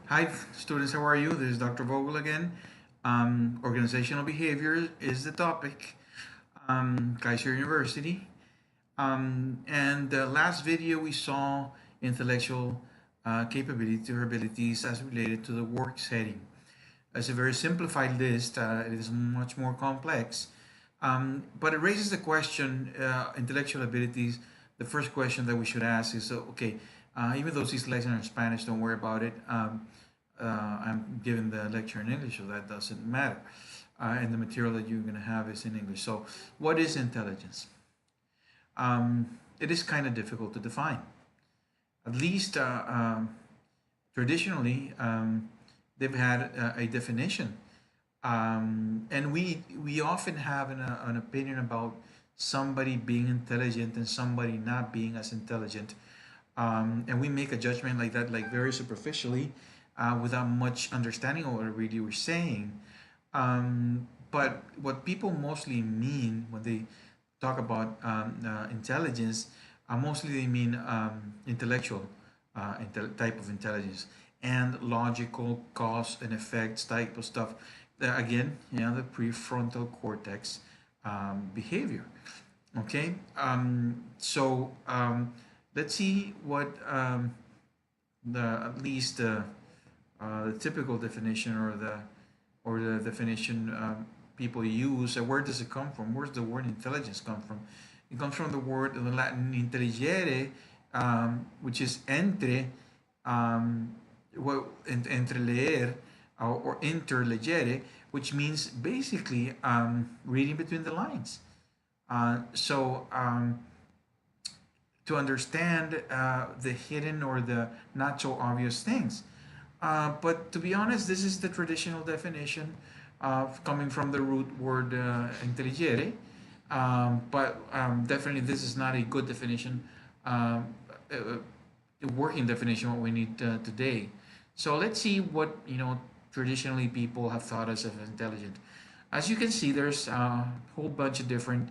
Hi, students. How are you? This is Dr. Vogel again. Organizational behavior is the topic. Kaiser University. And the last video we saw intellectual capability or abilities as related to the work setting. It's a very simplified list. It is much more complex. But it raises the question, intellectual abilities. The first question that we should ask is, okay, even though these lectures are in Spanish, don't worry about it. I'm giving the lecture in English, so that doesn't matter. And the material that you're going to have is in English. So, what is intelligence? It is kind of difficult to define. At least traditionally, they've had a definition, and we often have an opinion about somebody being intelligent and somebody not being as intelligent, and we make a judgment like that, like very superficially, without much understanding of what really we're saying. But what people mostly mean when they talk about intelligence, mostly they mean intellectual type of intelligence and logical cause and effects type of stuff. Again, the prefrontal cortex behavior. Okay, let's see what the at least the typical definition or the definition people use. Where does it come from? Where's the word intelligence come from? It comes from the word the Latin intelligere, which is entre, entre leer or interlegere, which means basically reading between the lines. To understand the hidden or the not so obvious things. But to be honest, this is the traditional definition coming from the root word intelligere. But definitely, this is not a good definition, working definition, what we need today. So let's see what traditionally people have thought us of intelligent. As you can see, there's a whole bunch of different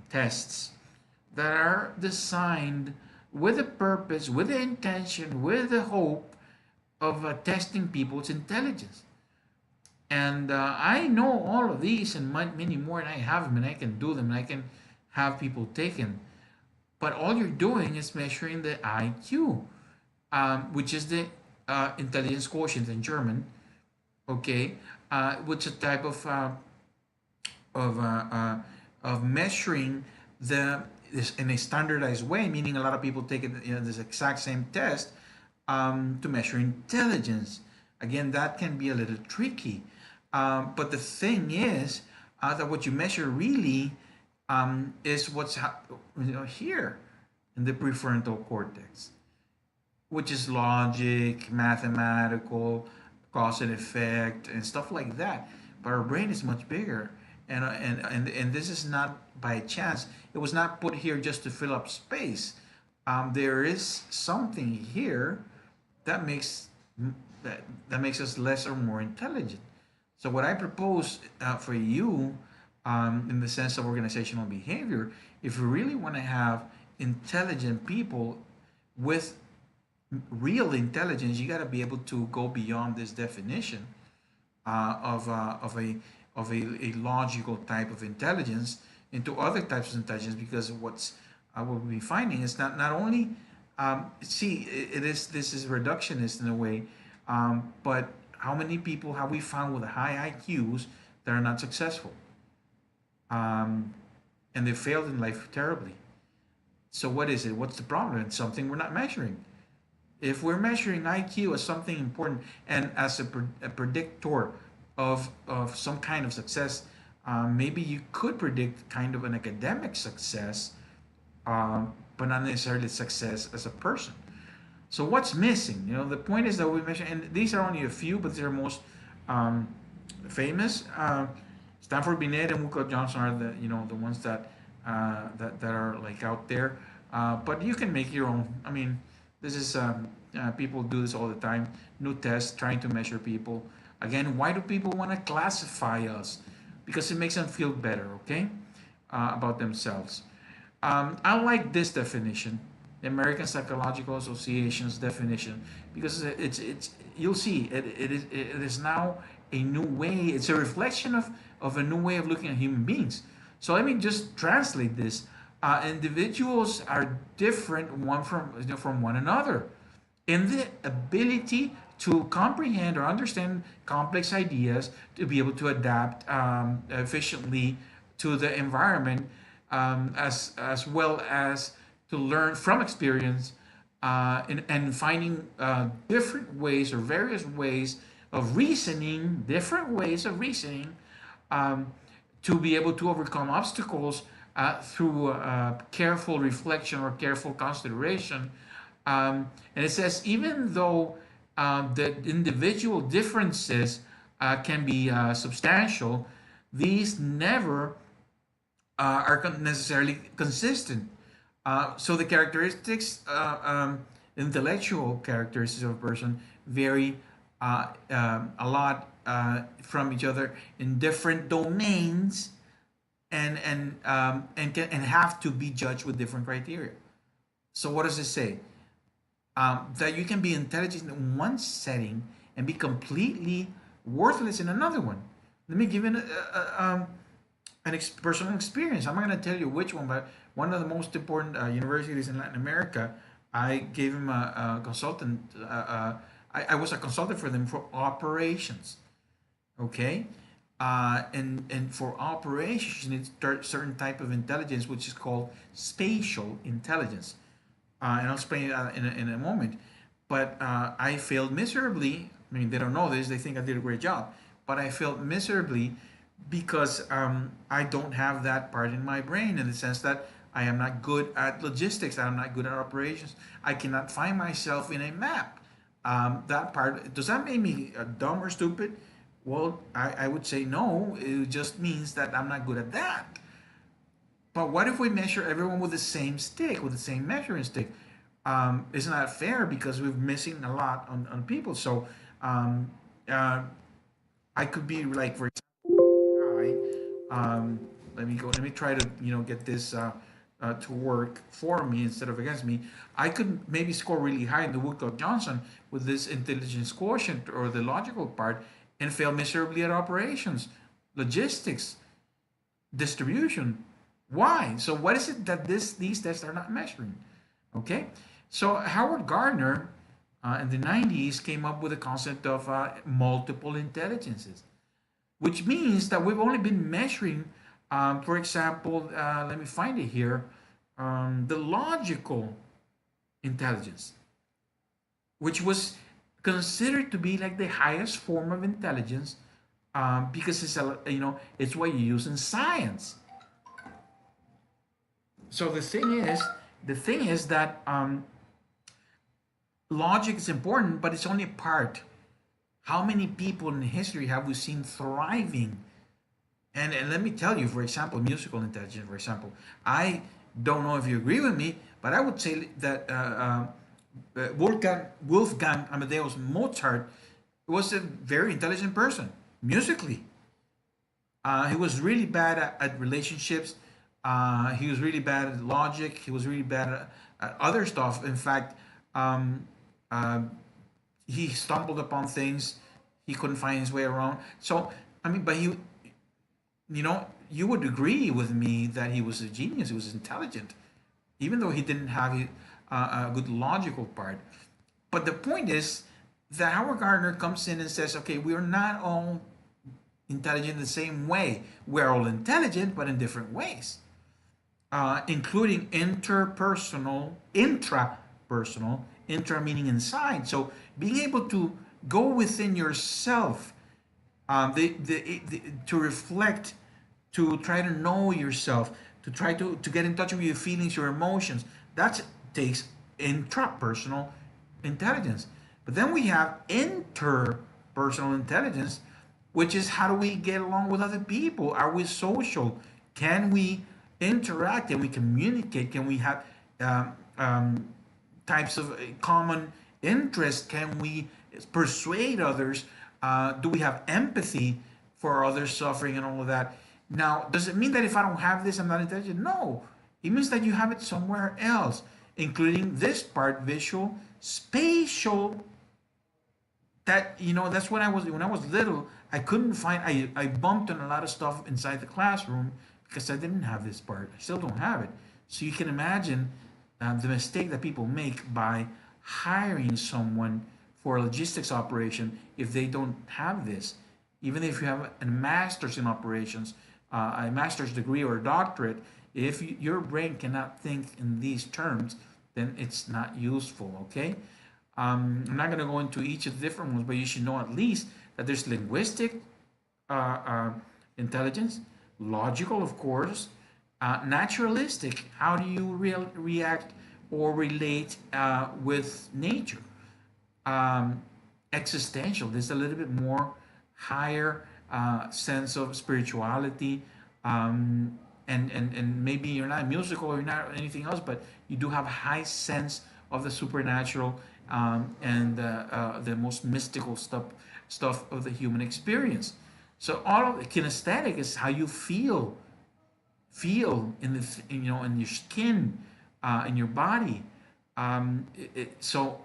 tests that are designed with a purpose, with the intention, with the hope of testing people's intelligence. And I know all of these and many more, and I have them, and I can do them, and I can have people taken. But all you're doing is measuring the IQ, which is the intelligence quotient in German, okay, which is a type of uh, uh, of measuring the this in a standardized way, meaning a lot of people take it, this exact same test to measure intelligence. Again, that can be a little tricky. But the thing is that what you measure really is what's here in the prefrontal cortex, which is logic, mathematical, cause and effect, and stuff like that. But our brain is much bigger, and this is not by chance. It was not put here just to fill up space. There is something here that makes that makes us less or more intelligent. So what I propose for you, in the sense of organizational behavior, if you really want to have intelligent people with real intelligence, you got to be able to go beyond this definition of a logical type of intelligence into other types of intelligence. Because what we'll be finding is not only see it is this is reductionist in a way, but how many people have we found with high IQs that are not successful, um, and they failed in life terribly? So what is it? What's the problem? It's something we're not measuring. If we're measuring IQ as something important and as a predictor of some kind of success, maybe you could predict kind of an academic success, but not necessarily success as a person. So what's missing? The point is that we measure, and these are only a few, but they're most um, famous. Stanford Binet and Woodcock Johnson are the ones that are like out there. But you can make your own. I mean, this is people do this all the time. New tests trying to measure people. Again, why do people want to classify us? Because it makes them feel better, okay, about themselves. I like this definition the American Psychological Association's definition, because it's you'll see it is now a new way. It's a reflection of a new way of looking at human beings. So let me just translate this. Individuals are different one from from one another in the ability to comprehend or understand complex ideas, to be able to adapt efficiently to the environment, as well as to learn from experience, and finding different ways or various ways of reasoning, different ways of reasoning, um, to be able to overcome obstacles through careful reflection or careful consideration. And it says, even though the individual differences can be substantial, these never are necessarily consistent. So the characteristics, intellectual characteristics of a person vary a lot from each other in different domains, and have to be judged with different criteria. So what does it say? That you can be intelligent in one setting and be completely worthless in another one. Let me give you personal experience. I'm not going to tell you which one, but one of the most important universities in Latin America, I gave him a consultant. I was a consultant for them for operations. Okay, and for operations, you need certain type of intelligence, which is called spatial intelligence. And I'll explain it in a moment. But I failed miserably. I mean, they don't know this; they think I did a great job. But I failed miserably because I don't have that part in my brain, in the sense that I am not good at logistics. I'm not good at operations. I cannot find myself in a map. That part, does that make me dumb or stupid? Well, I would say no. It just means that I'm not good at that. But what if we measure everyone with the same stick, with the same measuring stick? Isn't that fair? Because we're missing a lot on people. So um, uh, I could be like, for example, let me go. Let me try to get this to work for me instead of against me. I could maybe score really high in the Woodcock Johnson with this intelligence quotient or the logical part, and fail miserably at operations, logistics, distribution. Why? So what is it that these tests are not measuring? Okay, so Howard Gardner in the 90s came up with the concept of multiple intelligences, which means that we've only been measuring, for example, let me find it here, the logical intelligence, which was considered to be like the highest form of intelligence, because it's it's what you use in science. So the thing is that logic is important, but it's only a part. How many people in history have we seen thriving? And let me tell you, for example, musical intelligence. For example, I don't know if you agree with me, but I would say that Wolfgang Amadeus Mozart was a very intelligent person musically. He was really bad at relationships. He was really bad at logic. He was really bad at other stuff. In fact, um, uh, he stumbled upon things. He couldn't find his way around. So, I mean, but you would agree with me that he was a genius. He was intelligent, even though he didn't have a good logical part. But the point is that Howard Gardner comes in and says, okay, we are not all intelligent the same way. We're all intelligent, but in different ways, including intrapersonal, intra meaning inside. So being able to go within yourself, to reflect, to try to know yourself, to try to get in touch with your feelings, your emotions. That takes intrapersonal intelligence. But then we have interpersonal intelligence, which is how do we get along with other people? Are we social? Can we interact? Can we communicate? Can we have types of common interest? Can we persuade others? Do we have empathy for others suffering and all of that? Now, does it mean that if I don't have this, I'm not intelligent? No. It means that you have it somewhere else. including this part, visual, spatial. That, that's when I was little, I couldn't find. I bumped on a lot of stuff inside the classroom because I didn't have this part. I still don't have it. So you can imagine the mistake that people make by hiring someone for a logistics operation if they don't have this. Even if you have a master's in operations, a master's degree or a doctorate, if your brain cannot think in these terms, then it's not useful. Okay. I'm not going to go into each of the different ones, but you should know at least that there's linguistic uh, uh, intelligence, logical, of course, naturalistic. How do you react or relate with nature? Um, Existential. There's a little bit more higher sense of spirituality. And maybe you're not musical or you're not anything else, but you do have a high sense of the supernatural and the most mystical stuff of the human experience. So all of the kinesthetic is how you feel in the in your skin, in your body. So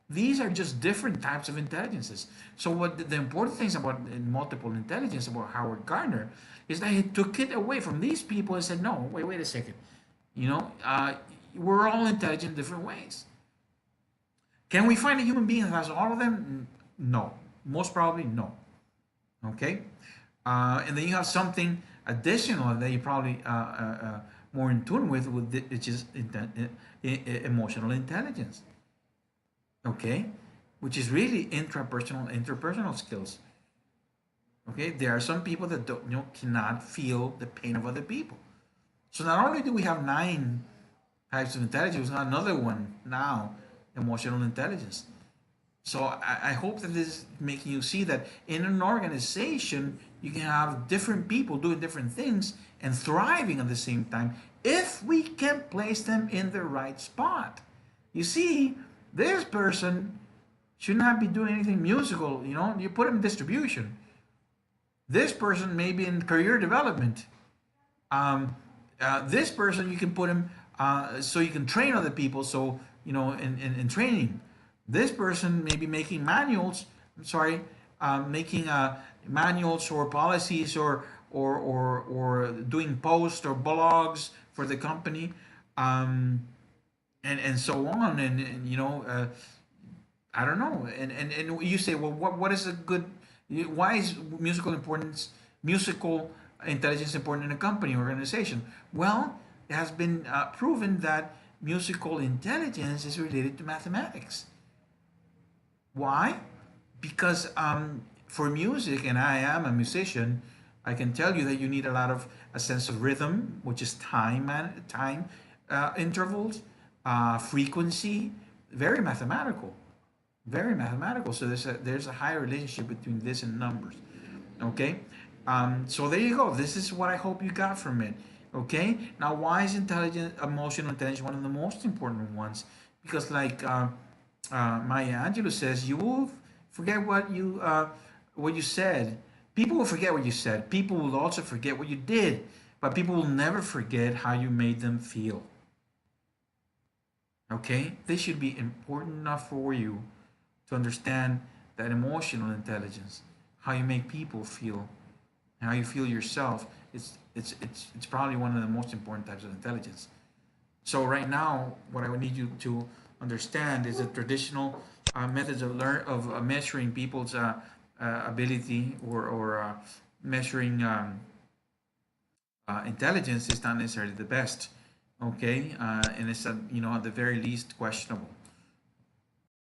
these are just different types of intelligences. So what the important things about multiple intelligence about Howard Gardner is that he took it away from these people and said, no, wait a second. You know, uh, we're all intelligent in different ways. Can we find a human being that has all of them? No. Most probably no. Okay? And then you have something additional that you probably more in tune with which is emotional intelligence. Okay? Which is really interpersonal skills. Okay? There are some people that don't, cannot feel the pain of other people. So not only do we have 9 types of intelligence, another one now, emotional intelligence. So I hope that this is making you see that in an organization, you can have different people doing different things and thriving at the same time if we can place them in the right spot. You see, this person should not be doing anything musical, you put him in distribution. This person may be in career development. This person you can put him so you can train other people. So in training, this person may be making manuals. I'm sorry, making manuals or policies or doing posts or blogs for the company, and so on. And I don't know. And you say, well, what is a good? Why is musical intelligence important in a company or organization? Well, it has been proven that musical intelligence is related to mathematics. Why? Because for music, and I am a musician, I can tell you that you need a sense of rhythm, which is time intervals, frequency, very mathematical, very mathematical. So there's a high relationship between this and numbers. Okay, so there you go. This is what I hope you got from it. Okay, now why is emotional intelligence one of the most important ones? Because like Maya Angelou says, you will forget what you said. People will forget what you said. People will also forget what you did, but people will never forget how you made them feel. Okay, this should be important enough for you to understand that emotional intelligence, how you make people feel, and how you feel yourself. It's probably one of the most important types of intelligence. So right now, what I would need you to understand is the traditional methods of measuring people's ability or measuring intelligence is not necessarily the best. Okay, and it's at the very least questionable.